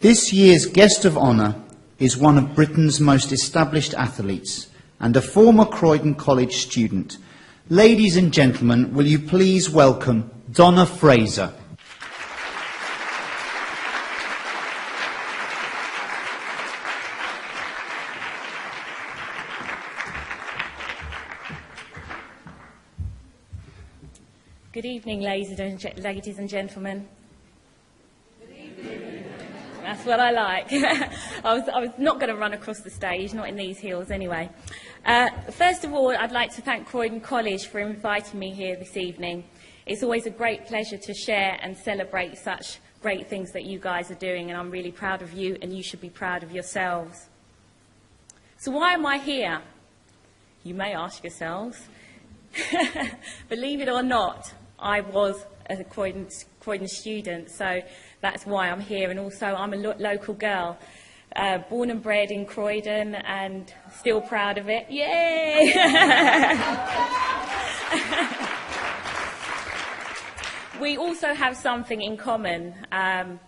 This year's guest of honour is one of Britain's most established athletes and a former Croydon College student. Ladies and gentlemen, will you please welcome Donna Fraser. Good evening, ladies and gentlemen. Good evening. That's what I like. I was not going to run across the stage, not in these heels anyway. First of all, I'd like to thank Croydon College for inviting me here this evening. It's always a great pleasure to share and celebrate such great things that you guys are doing, and I'm really proud of you, and you should be proud of yourselves. So why am I here? You may ask yourselves. Believe it or not, I was a Croydon student, so that's why I'm here. And also, I'm a local girl, born and bred in Croydon, and still proud of it. Yay! We also have something in common,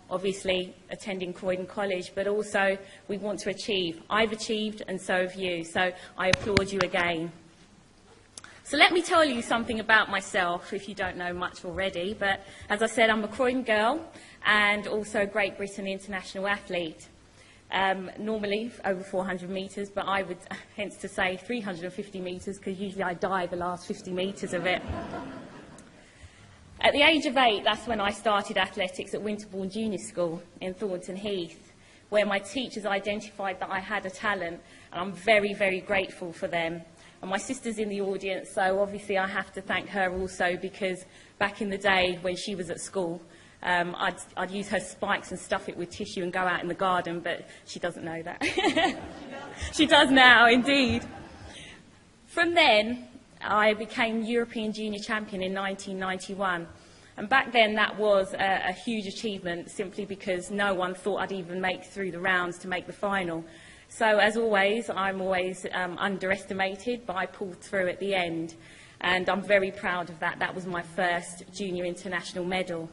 obviously attending Croydon College, but also we want to achieve. I've achieved, and so have you, so I applaud you again. So let me tell you something about myself, if you don't know much already. But as I said, I'm a Croydon girl and also a Great Britain international athlete. Normally over 400 metres, but I would hence to say 350 metres, because usually I die the last 50 metres of it. At the age of 8, that's when I started athletics at Winterbourne Junior School in Thornton Heath, where my teachers identified that I had a talent, and I'm very, very grateful for them. And my sister's in the audience, so obviously I have to thank her also, because back in the day when she was at school, I'd use her spikes and stuff it with tissue and go out in the garden, but she doesn't know that. She does now, indeed. From then, I became European Junior Champion in 1991. And back then, that was a huge achievement, simply because no one thought I'd even make through the rounds to make the final. So, as always, I'm always underestimated, but I pulled through at the end. And I'm very proud of that. That was my first junior international medal.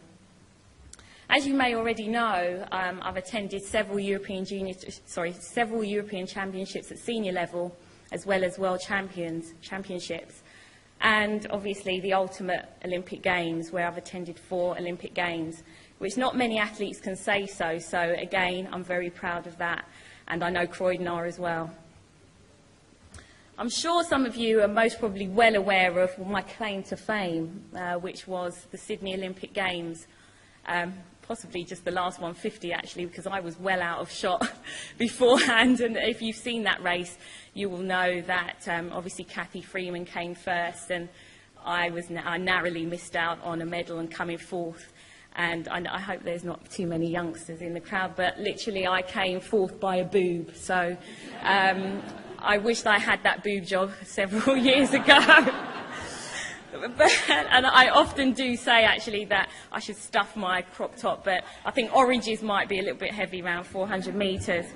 As you may already know, I've attended several European championships at senior level, as well as world championships. And obviously the ultimate Olympic Games, where I've attended 4 Olympic Games, which not many athletes can say so. So, again, I'm very proud of that. And I know Croydon are as well. I'm sure some of you are most probably well aware of my claim to fame, which was the Sydney Olympic Games, possibly just the last 150 actually, because I was well out of shot beforehand. And if you've seen that race, you will know that obviously Cathy Freeman came first, and I narrowly missed out on a medal and coming fourth. And I hope there's not too many youngsters in the crowd, but literally I came fourth by a boob. So I wished I had that boob job several years ago. And I often do say, actually, that I should stuff my crop top, but I think oranges might be a little bit heavy around 400 metres.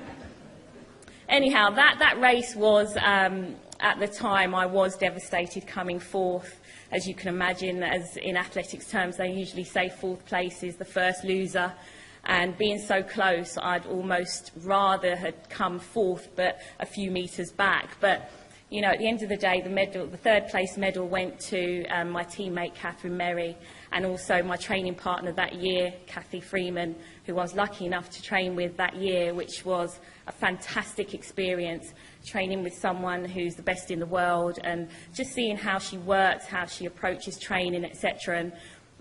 Anyhow, that race was, at the time, I was devastated coming fourth. As you can imagine, as in athletics terms, they usually say fourth place is the first loser. And being so close, I'd almost rather had come fourth, but a few metres back. But, you know, at the end of the day, the third place medal went to my teammate, Catherine Merry, and also my training partner that year, Cathy Freeman, who I was lucky enough to train with that year, which was a fantastic experience, training with someone who's the best in the world, and just seeing how she works, how she approaches training, etc. And,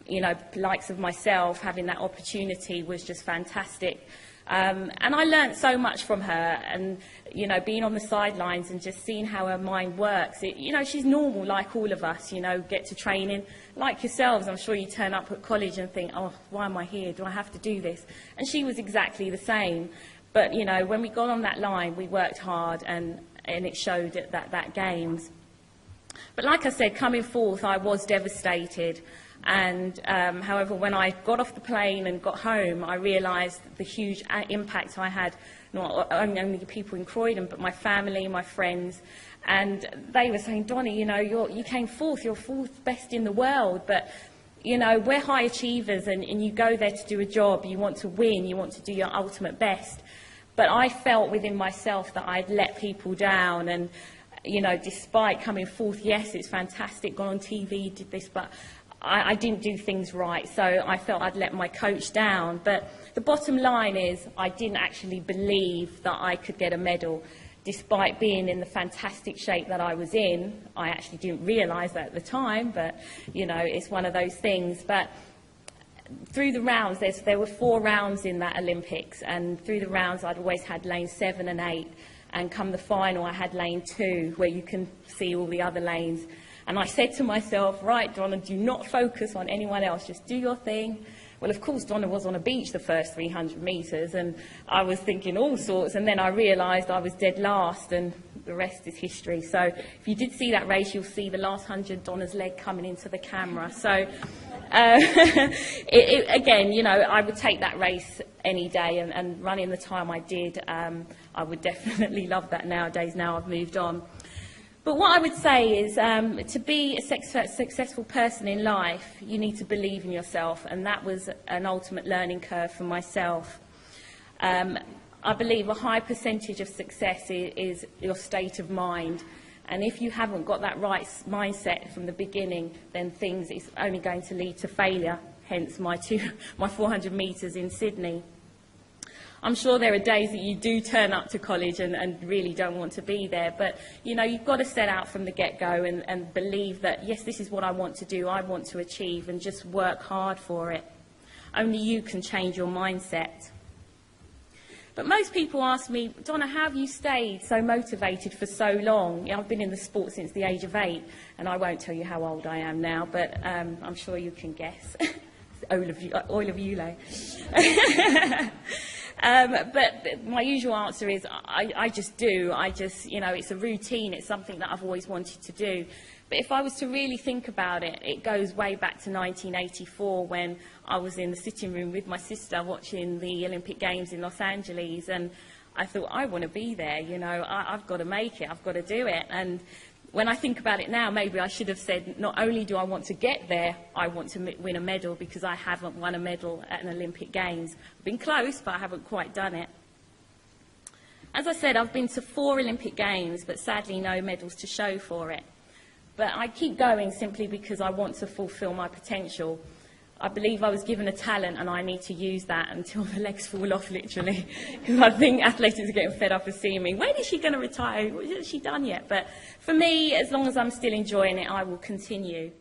you know, likes of myself, having that opportunity was just fantastic. And I learnt so much from her, and, you know, being on the sidelines and just seeing how her mind works. You know, she's normal like all of us, you know, get to training. Like yourselves, I'm sure you turn up at college and think, oh, why am I here? Do I have to do this? And she was exactly the same. But, you know, when we got on that line, we worked hard, and it showed at that Games. But like I said, coming fourth, I was devastated. And however, when I got off the plane and got home, I realised the huge impact I had, not only the people in Croydon, but my family, my friends. And they were saying, Donnie, you know, you came fourth, you're fourth best in the world. But you know, we're high achievers, and you go there to do a job, you want to win, you want to do your ultimate best. But I felt within myself that I'd let people down, and, you know, despite coming fourth, yes, it's fantastic, gone on TV, did this, but I didn't do things right, so I felt I'd let my coach down. But the bottom line is I didn't actually believe that I could get a medal. Despite being in the fantastic shape that I was in, I actually didn't realise that at the time, but, you know, it's one of those things. But through the rounds, there were 4 rounds in that Olympics, and through the rounds I'd always had lane 7 and 8, and come the final I had lane 2, where you can see all the other lanes. And I said to myself, right, Donna, do not focus on anyone else, just do your thing. Well, of course, Donna was on a beach the first 300 metres, and I was thinking all sorts, and then I realised I was dead last, and the rest is history. So if you did see that race, you'll see the last 100, Donna's leg coming into the camera. So, again, you know, I would take that race any day, and running the time I did, I would definitely love that nowadays, now I've moved on. But what I would say is, to be a successful person in life, you need to believe in yourself, and that was an ultimate learning curve for myself. I believe a high percentage of success is your state of mind, and if you haven't got that right mindset from the beginning, then things is only going to lead to failure, hence my 400 metres in Sydney. I'm sure there are days that you do turn up to college and really don't want to be there, but, you know, you've got to set out from the get-go and believe that, yes, this is what I want to do, I want to achieve, and just work hard for it. Only you can change your mindset. But most people ask me, Donna, how have you stayed so motivated for so long? You know, I've been in the sport since the age of 8, and I won't tell you how old I am now, but I'm sure you can guess. Oil of Ulay. But my usual answer is I just do. You know, it's a routine. It's something that I've always wanted to do. But if I was to really think about it, it goes way back to 1984 when I was in the sitting room with my sister watching the Olympic Games in Los Angeles, and I thought, I want to be there, you know, I've got to make it, I've got to do it. And when I think about it now, maybe I should have said, not only do I want to get there, I want to win a medal, because I haven't won a medal at an Olympic Games. I've been close, but I haven't quite done it. As I said, I've been to 4 Olympic Games, but sadly no medals to show for it. But I keep going simply because I want to fulfil my potential. I believe I was given a talent, and I need to use that until the legs fall off, literally. Because I think athletics are getting fed up of seeing me. When is she going to retire? What has she done yet? But for me, as long as I'm still enjoying it, I will continue.